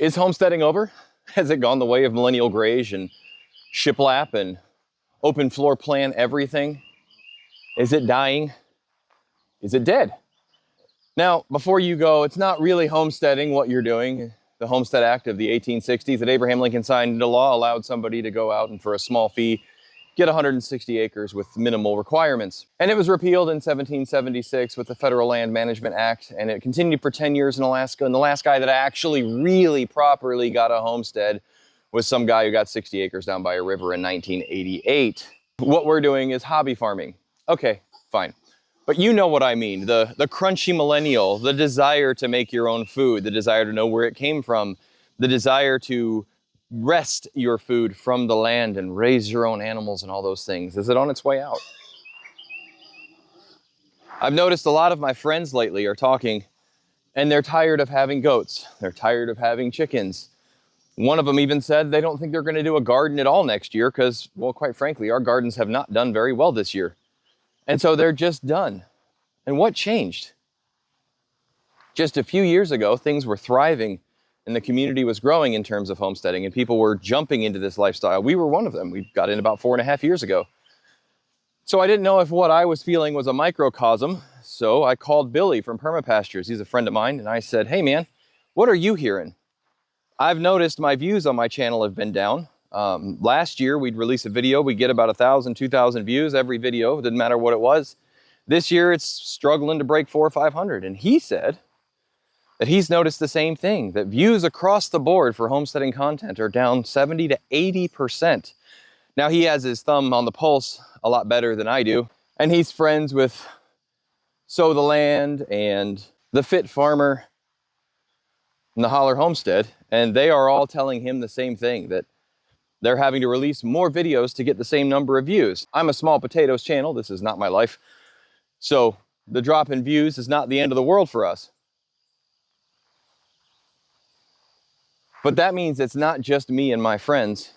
Is homesteading over? Has it gone the way of millennial grays and shiplap and open floor plan everything? Is it dying? Is it dead? Now, before you go, it's not really homesteading what you're doing. The Homestead Act of the 1860s that Abraham Lincoln signed into law allowed somebody to go out and for a small fee get 160 acres with minimal requirements. And it was repealed in 1776 with the Federal Land Management Act, and it continued for 10 years in Alaska. And the last guy that actually really properly got a homestead was some guy who got 60 acres down by a river in 1988. What we're doing is hobby farming. Okay, fine. But you know what I mean, the crunchy millennial, the desire to make your own food, the desire to know where it came from, the desire to wrest your food from the land and raise your own animals and all those things. Is it on its way out? I've noticed a lot of my friends lately are talking and they're tired of having goats. They're tired of having chickens. One of them even said they don't think they're going to do a garden at all next year because, well, quite frankly, our gardens have not done very well this year. And so they're just done. And what changed? Just a few years ago, things were thriving and the community was growing in terms of homesteading and people were jumping into this lifestyle. We were one of them. We got in about 4.5 years ago. So I didn't know if what I was feeling was a microcosm. So I called Billy from Permapastures. He's a friend of mine. And I said, hey man, what are you hearing? I've noticed my views on my channel have been down. Last year we'd release a video. We'd get about 1,000, 2,000 views every video. It didn't matter what it was. This year it's struggling to break 400 or 500. And he said that he's noticed the same thing, that views across the board for homesteading content are down 70 to 80%. Now he has his thumb on the pulse a lot better than I do. And he's friends with Sow the Land and The Fit Farmer and the Holler Homestead. And they are all telling him the same thing, that they're having to release more videos to get the same number of views. I'm a small potatoes channel. This is not my life. So the drop in views is not the end of the world for us. But that means it's not just me and my friends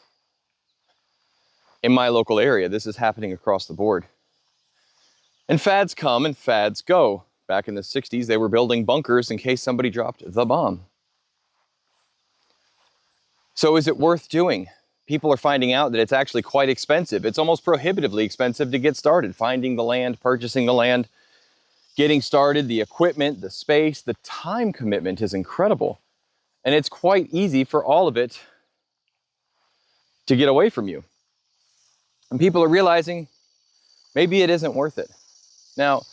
in my local area. This is happening across the board. And fads come and fads go. Back in the 60s, they were building bunkers in case somebody dropped the bomb. So is it worth doing? People are finding out that it's actually quite expensive. It's almost prohibitively expensive to get started. Finding the land, purchasing the land, getting started, the equipment, the space, the time commitment is incredible. And it's quite easy for all of it to get away from you. And people are realizing maybe it isn't worth it. Now,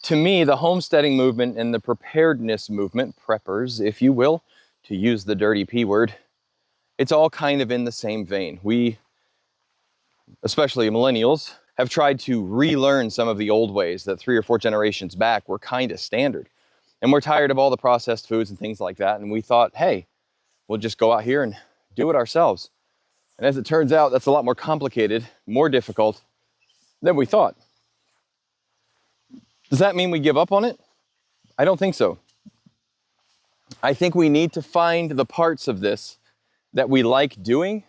to me, the homesteading movement and the preparedness movement, preppers, if you will, to use the dirty P word, it's all kind of in the same vein. We, especially millennials, have tried to relearn some of the old ways that 3 or 4 generations back were kind of standard. And we're tired of all the processed foods and things like that. And we thought, hey, we'll just go out here and do it ourselves. And as it turns out, that's a lot more complicated, more difficult than we thought. Does that mean we give up on it? I don't think so. I think we need to find the parts of this that we like doing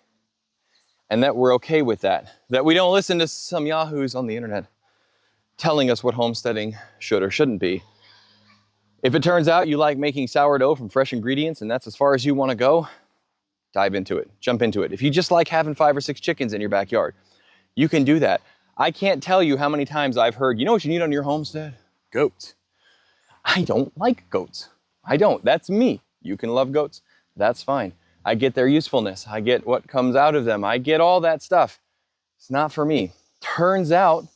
and that we're okay with that. That we don't listen to some yahoos on the internet telling us what homesteading should or shouldn't be. If it turns out you like making sourdough from fresh ingredients and that's as far as you want to go, dive into it, jump into it. If you just like having 5 or 6 chickens in your backyard, you can do that. I can't tell you how many times I've heard, you know what you need on your homestead? Goats. I don't like goats. I don't. That's me. You can love goats. That's fine. I get their usefulness. I get what comes out of them. I get all that stuff. It's not for me. Turns out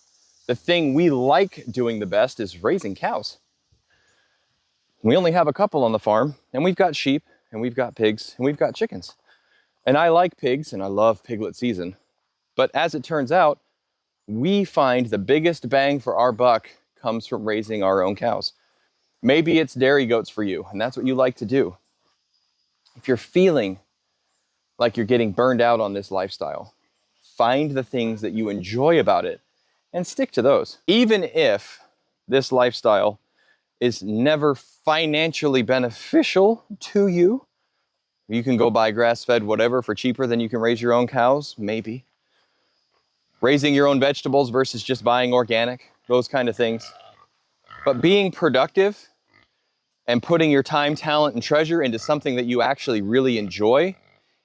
the thing we like doing the best is raising cows. We only have a couple on the farm, and we've got sheep, and we've got pigs, and we've got chickens. And I like pigs, and I love piglet season. But as it turns out, we find the biggest bang for our buck comes from raising our own cows. Maybe it's dairy goats for you, and that's what you like to do. If you're feeling like you're getting burned out on this lifestyle, find the things that you enjoy about it and stick to those. Even if this lifestyle is never financially beneficial to you, you can go buy grass-fed whatever for cheaper than you can raise your own cows, maybe. Raising your own vegetables versus just buying organic, those kind of things. But being productive and putting your time, talent, and treasure into something that you actually really enjoy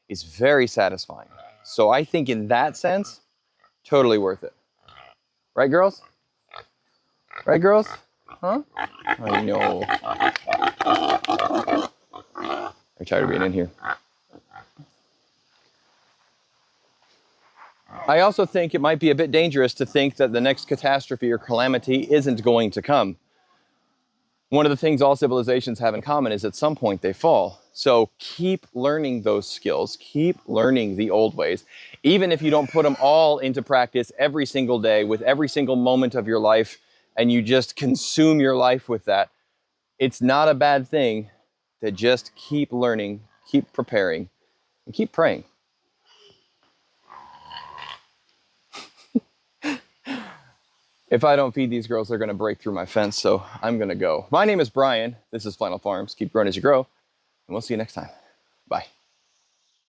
is very satisfying. So I think in that sense, totally worth it. Right, girls? Right, girls? Huh? I know. I'm tired of being in here. I also think it might be a bit dangerous to think that the next catastrophe or calamity isn't going to come. One of the things all civilizations have in common is at some point they fall. So keep learning those skills, keep learning the old ways, even if you don't put them all into practice every single day with every single moment of your life, and you just consume your life with that. It's not a bad thing to just keep learning, keep preparing, and keep praying. If I don't feed these girls, they're going to break through my fence, so I'm going to go. My name is Brian. This is Flannel Farms. Keep growing as you grow, and we'll see you next time. Bye.